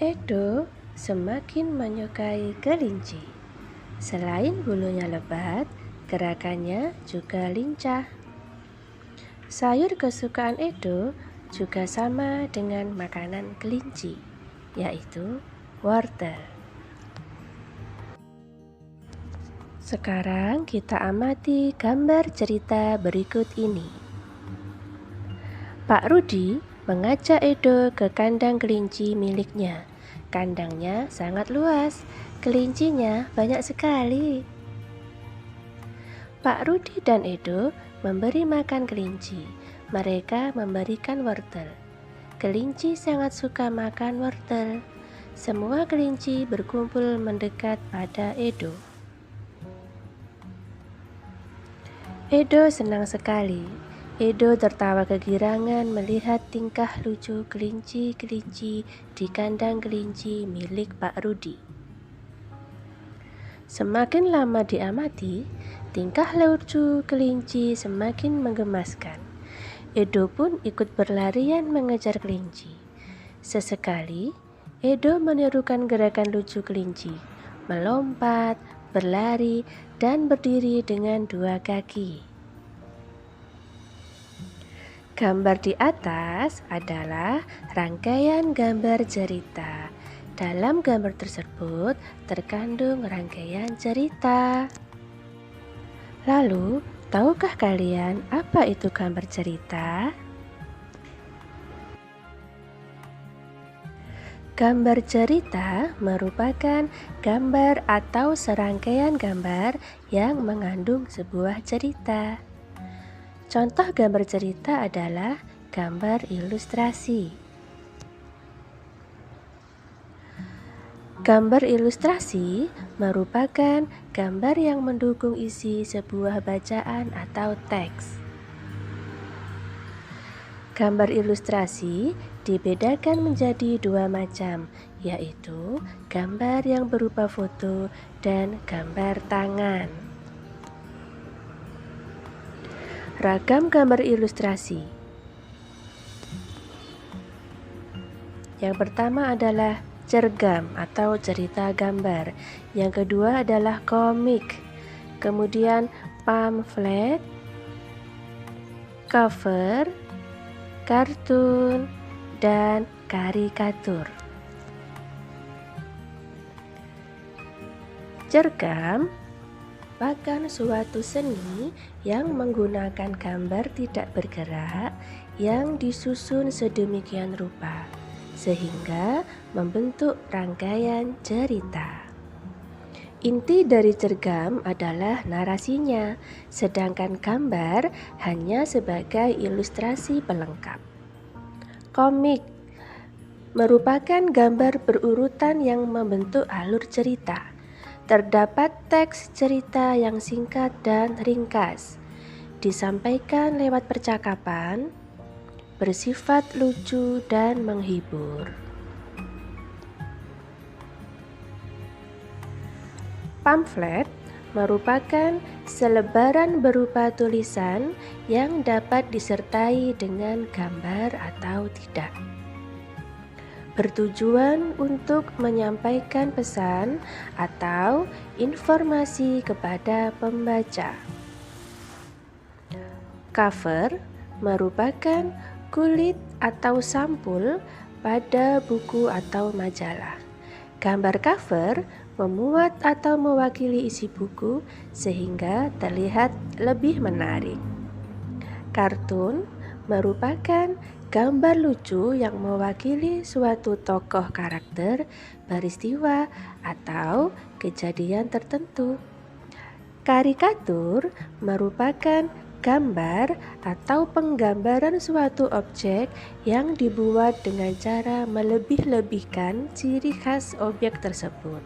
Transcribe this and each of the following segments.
Edo semakin menyukai kelinci. Selain bulunya lebat, gerakannya juga lincah. Sayur kesukaan Edo juga sama dengan makanan kelinci, yaitu wortel. Sekarang kita amati gambar cerita berikut ini. Pak Rudi mengajak Edo ke kandang kelinci miliknya. Kandangnya sangat luas, kelincinya banyak sekali. Pak Rudi dan Edo memberi makan kelinci. Mereka memberikan wortel. Kelinci sangat suka makan wortel. Semua kelinci berkumpul mendekat pada Edo. Edo senang sekali. Edo tertawa kegirangan melihat tingkah lucu kelinci-kelinci di kandang kelinci milik Pak Rudi. Semakin lama diamati, tingkah lucu kelinci semakin menggemaskan. Edo pun ikut berlarian mengejar kelinci. Sesekali, Edo menirukan gerakan lucu kelinci, melompat, berlari, dan berdiri dengan dua kaki. Gambar di atas adalah rangkaian gambar cerita. Dalam gambar tersebut terkandung rangkaian cerita. Lalu, tahukah kalian apa itu gambar cerita? Gambar cerita merupakan gambar atau serangkaian gambar yang mengandung sebuah cerita. Contoh gambar cerita adalah gambar ilustrasi. Gambar ilustrasi merupakan gambar yang mendukung isi sebuah bacaan atau teks. Gambar ilustrasi dibedakan menjadi dua macam, yaitu gambar yang berupa foto dan gambar tangan. Ragam gambar ilustrasi. Yang pertama adalah cergam atau cerita gambar. Yang kedua adalah komik. Kemudian pamflet, cover, kartun, dan karikatur. Cergam merupakan suatu seni yang menggunakan gambar tidak bergerak yang disusun sedemikian rupa sehingga membentuk rangkaian cerita. Inti dari cergam adalah narasinya, sedangkan gambar hanya sebagai ilustrasi pelengkap. Komik merupakan gambar berurutan yang membentuk alur cerita. Terdapat teks cerita yang singkat dan ringkas, disampaikan lewat percakapan, bersifat lucu dan menghibur. Pamflet merupakan selebaran berupa tulisan yang dapat disertai dengan gambar atau tidak. Bertujuan untuk menyampaikan pesan atau informasi kepada pembaca. Cover merupakan kulit atau sampul pada buku atau majalah. Gambar cover memuat atau mewakili isi buku sehingga terlihat lebih menarik. Kartun merupakan gambar lucu yang mewakili suatu tokoh karakter, peristiwa, atau kejadian tertentu. Karikatur merupakan gambar atau penggambaran suatu objek yang dibuat dengan cara melebih-lebihkan ciri khas objek tersebut.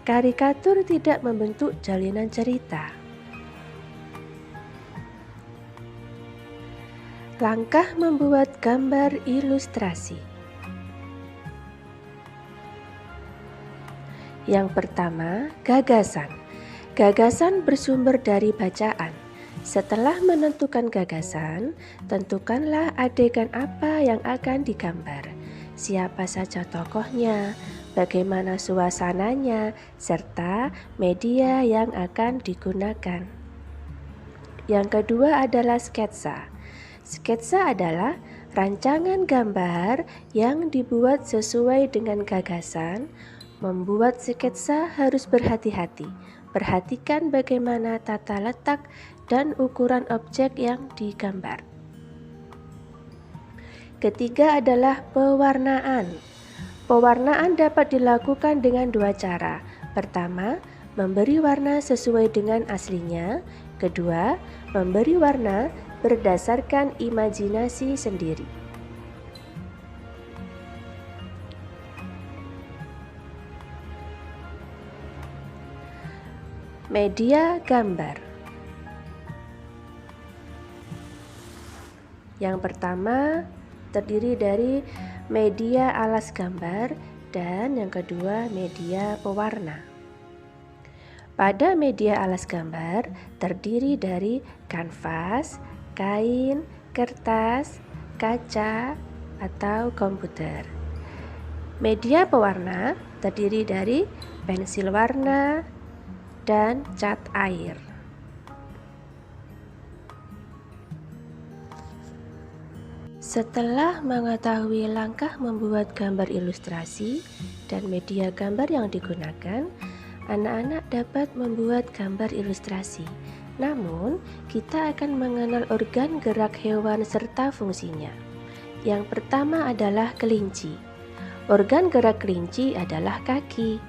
Karikatur tidak membentuk jalinan cerita. Langkah membuat gambar ilustrasi. Yang pertama, gagasan. Gagasan bersumber dari bacaan. Setelah menentukan gagasan, tentukanlah adegan apa yang akan digambar. siapa saja tokohnya, bagaimana suasananya, serta media yang akan digunakan. Yang kedua adalah sketsa. Sketsa adalah rancangan gambar yang dibuat sesuai dengan gagasan. Membuat sketsa harus berhati-hati. Perhatikan bagaimana tata letak dan ukuran objek yang digambar. Ketiga adalah pewarnaan. Pewarnaan dapat dilakukan dengan dua cara. Pertama, memberi warna sesuai dengan aslinya. Kedua, memberi warna berdasarkan imajinasi sendiri. Media gambar. Yang pertama terdiri dari media alas gambar dan yang kedua media pewarna. Pada media alas gambar terdiri dari kanvas, kain, kertas, kaca, atau komputer. Media pewarna terdiri dari pensil warna dan cat air. Setelah mengetahui langkah membuat gambar ilustrasi dan media gambar yang digunakan, anak-anak dapat membuat gambar ilustrasi. Namun, kita akan mengenal organ gerak hewan serta fungsinya. Yang pertama adalah kelinci. Organ gerak kelinci adalah kaki.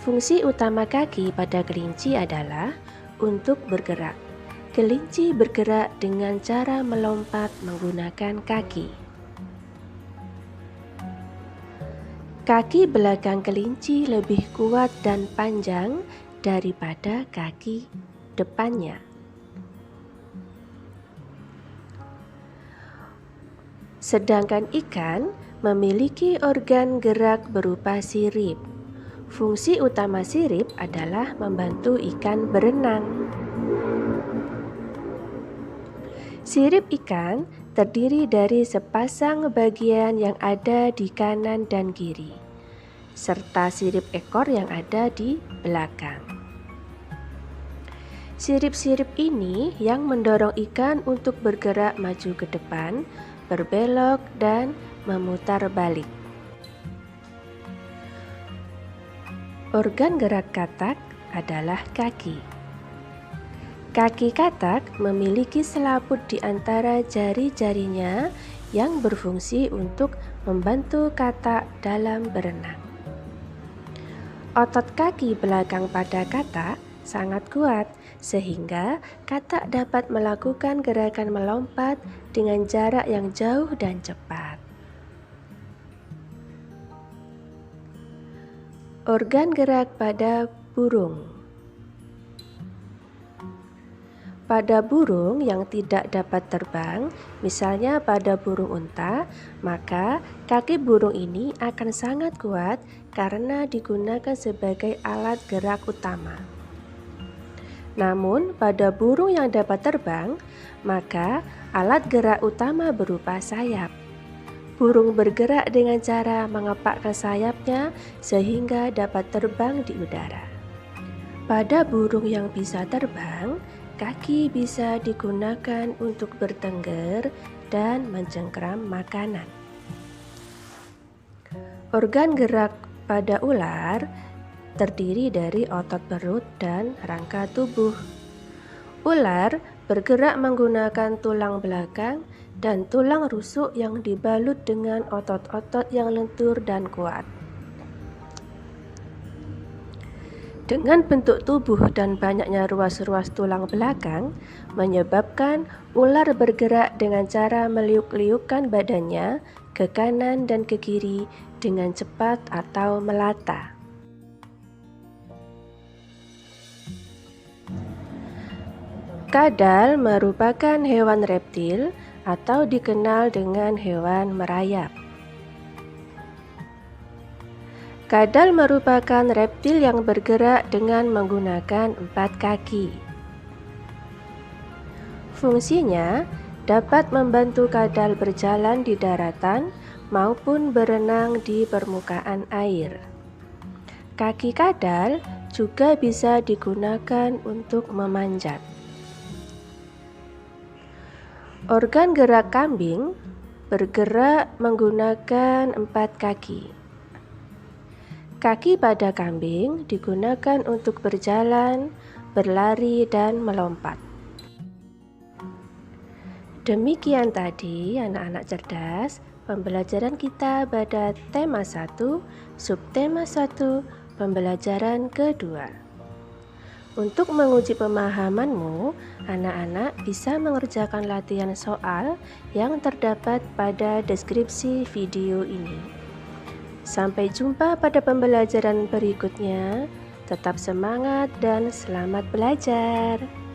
Fungsi utama kaki pada kelinci adalah untuk bergerak. Kelinci bergerak dengan cara melompat menggunakan kaki. Kaki belakang kelinci lebih kuat dan panjang daripada kaki depannya. Sedangkan ikan memiliki organ gerak berupa sirip. Fungsi utama sirip adalah membantu ikan berenang. Sirip ikan terdiri dari sepasang bagian yang ada di kanan dan kiri, serta sirip ekor yang ada di belakang. Sirip-sirip ini yang mendorong ikan untuk bergerak maju ke depan, berbelok, dan memutar balik. Organ gerak katak adalah kaki. Kaki katak memiliki selaput di antara jari-jarinya yang berfungsi untuk membantu katak dalam berenang. Otot kaki belakang pada katak sangat kuat, sehingga katak dapat melakukan gerakan melompat dengan jarak yang jauh dan cepat. Organ gerak pada burung. Pada burung yang tidak dapat terbang, misalnya pada burung unta, maka kaki burung ini akan sangat kuat karena digunakan sebagai alat gerak utama. Namun, pada burung yang dapat terbang, maka alat gerak utama berupa sayap. Burung bergerak dengan cara mengepakkan sayapnya sehingga dapat terbang di udara. Pada burung yang bisa terbang, kaki bisa digunakan untuk bertengger dan mencengkram makanan. Organ gerak pada ular terdiri dari otot perut dan rangka tubuh. Ular bergerak menggunakan tulang belakang dan tulang rusuk yang dibalut dengan otot-otot yang lentur dan kuat. Dengan bentuk tubuh dan banyaknya ruas-ruas tulang belakang, menyebabkan ular bergerak dengan cara meliuk-liukkan badannya ke kanan dan ke kiri dengan cepat atau melata. Kadal merupakan hewan reptil atau dikenal dengan hewan merayap. Kadal merupakan reptil yang bergerak dengan menggunakan 4 kaki. Fungsinya dapat membantu kadal berjalan di daratan, maupun berenang di permukaan air. Kaki kadal juga bisa digunakan untuk memanjat. Organ gerak kambing bergerak menggunakan 4 kaki. Kaki pada kambing digunakan untuk berjalan, berlari, dan melompat. Demikian tadi anak-anak cerdas, pembelajaran kita pada tema 1, subtema 1, pembelajaran kedua. Untuk menguji pemahamanmu, anak-anak bisa mengerjakan latihan soal yang terdapat pada deskripsi video ini. Sampai jumpa pada pembelajaran berikutnya. Tetap semangat dan selamat belajar.